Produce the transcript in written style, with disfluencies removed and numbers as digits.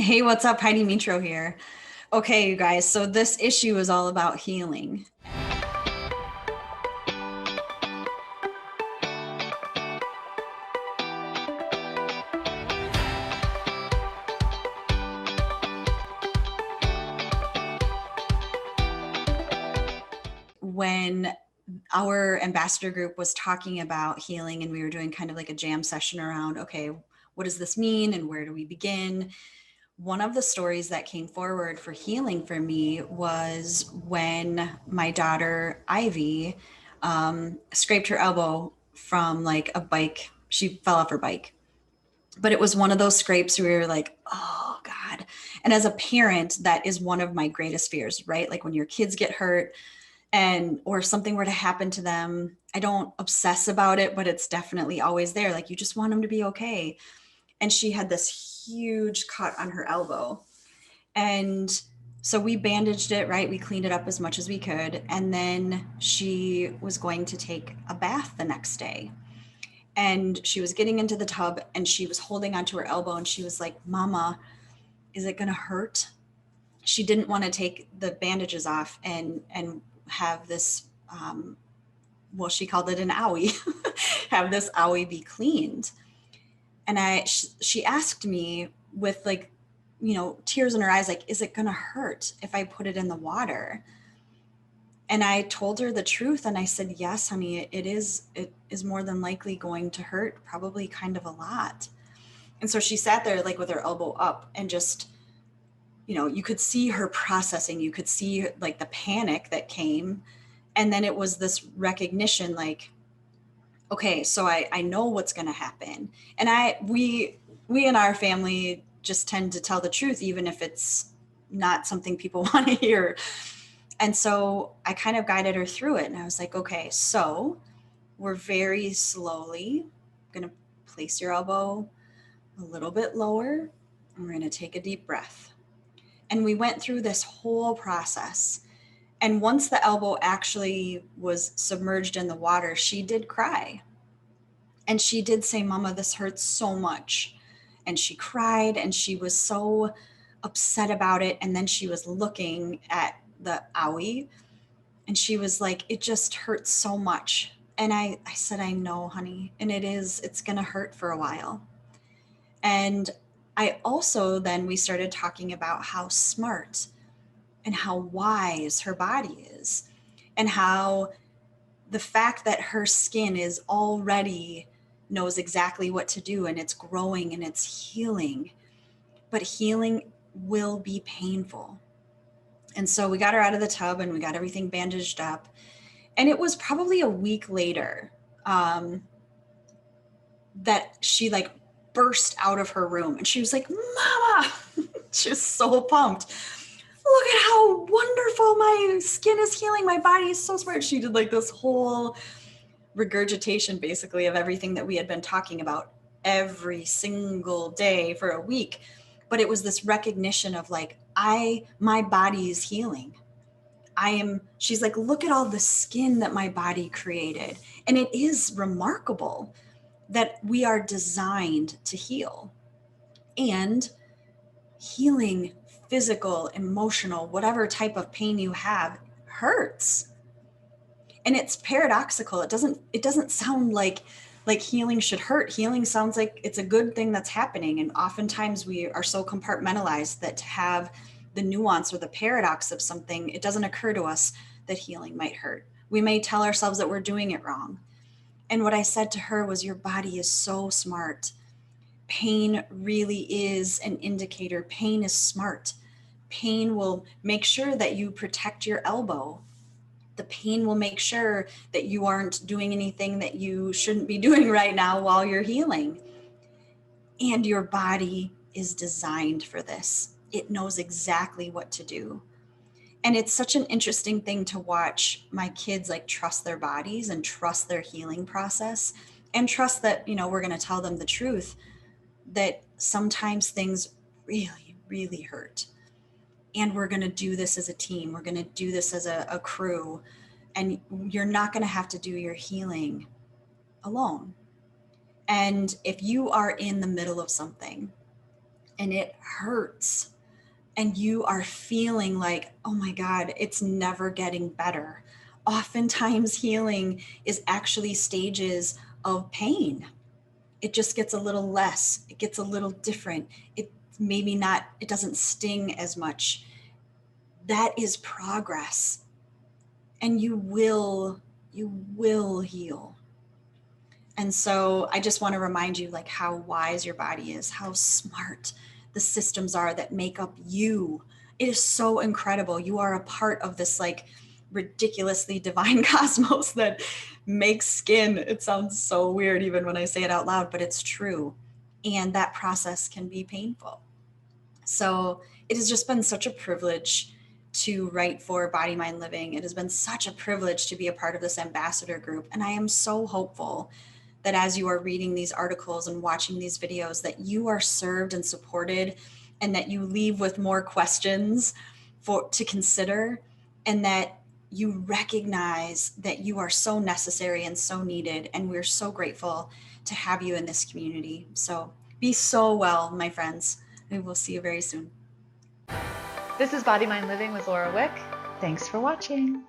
Hey, what's up? Heidi Mitro here. Okay, you guys, so this issue is all about healing. When our ambassador group was talking about healing and we were doing kind of like a jam session around, okay, what does this mean and where do we begin? One of the stories that came forward for healing for me was when my daughter Ivy scraped her elbow from like a bike. She fell off her bike, but it was one of those scrapes where you're like, oh God. And as a parent, that is one of my greatest fears, right? Like when your kids get hurt and or if something were to happen to them, I don't obsess about it, but it's definitely always there. Like you just want them to be okay. And she had this huge cut on her elbow. And so we bandaged it, right? We cleaned it up as much as we could. And then she was going to take a bath the next day, and she was getting into the tub and she was holding onto her elbow and she was like, Mama, is it gonna hurt? She didn't want to take the bandages off and have this well, she called it an owie, have this owie be cleaned. And she asked me with like, tears in her eyes, like, is it gonna hurt if I put it in the water? And I told her the truth and I said, yes, honey, it is more than likely going to hurt, probably kind of a lot. And so she sat there like with her elbow up and just, you could see her processing. You could see like the panic that came. And then it was this recognition like, okay, so I know what's going to happen. And we in our family just tend to tell the truth, even if it's not something people want to hear. And so I kind of guided her through it. And I was like, okay, so we're very slowly going to place your elbow a little bit lower, and we're going to take a deep breath. And we went through this whole process. And once the elbow actually was submerged in the water, she did cry. And she did say, Mama, this hurts so much. And she cried and she was so upset about it. And then she was looking at the owie and she was like, it just hurts so much. And I said, I know, honey. And it's going to hurt for a while. And I also then we started talking about how smart and how wise her body is, and how the fact that her skin is already knows exactly what to do and it's growing and it's healing, but healing will be painful. And so we got her out of the tub and we got everything bandaged up. And it was probably a week later that she like burst out of her room and she was like, Mama, she was so pumped. Look at how wonderful my skin is healing. My body is so smart. She did like this whole regurgitation basically of everything that we had been talking about every single day for a week. But it was this recognition of like, my body is healing. She's like, look at all the skin that my body created. And it is remarkable that we are designed to heal. And healing, physical, emotional, whatever type of pain you have, hurts. And it's paradoxical. It doesn't sound like healing should hurt. Healing sounds like it's a good thing that's happening. And oftentimes we are so compartmentalized that to have the nuance or the paradox of something, it doesn't occur to us that healing might hurt. We may tell ourselves that we're doing it wrong. And what I said to her was, your body is so smart. Pain really is an indicator. Pain is smart. Pain will make sure that you protect your elbow. The pain will make sure that you aren't doing anything that you shouldn't be doing right now while you're healing. And your body is designed for this. It knows exactly what to do. And it's such an interesting thing to watch my kids like trust their bodies and trust their healing process and trust that, we're going to tell them the truth, that sometimes things really, really hurt. And we're going to do this as a team. We're going to do this as a crew. And you're not going to have to do your healing alone. And if you are in the middle of something, and it hurts. And you are feeling like, oh my God, it's never getting better. Oftentimes, healing is actually stages of pain. It just gets a little less, it gets a little different. It maybe not, it doesn't sting as much. That is progress. And you will heal. And so I just want to remind you like how wise your body is, how smart the systems are that make up you. It is so incredible. You are a part of this like ridiculously divine cosmos that makes skin. It sounds so weird even when I say it out loud, but it's true. And that process can be painful. So it has just been such a privilege to write for Body Mind Living. It has been such a privilege to be a part of this ambassador group. And I am so hopeful that as you are reading these articles and watching these videos, that you are served and supported, and that you leave with more questions to consider, and that you recognize that you are so necessary and so needed. And we're so grateful to have you in this community. So be so well, my friends. We will see you very soon. This is Body Mind Living with Laura Wick. Thanks for watching.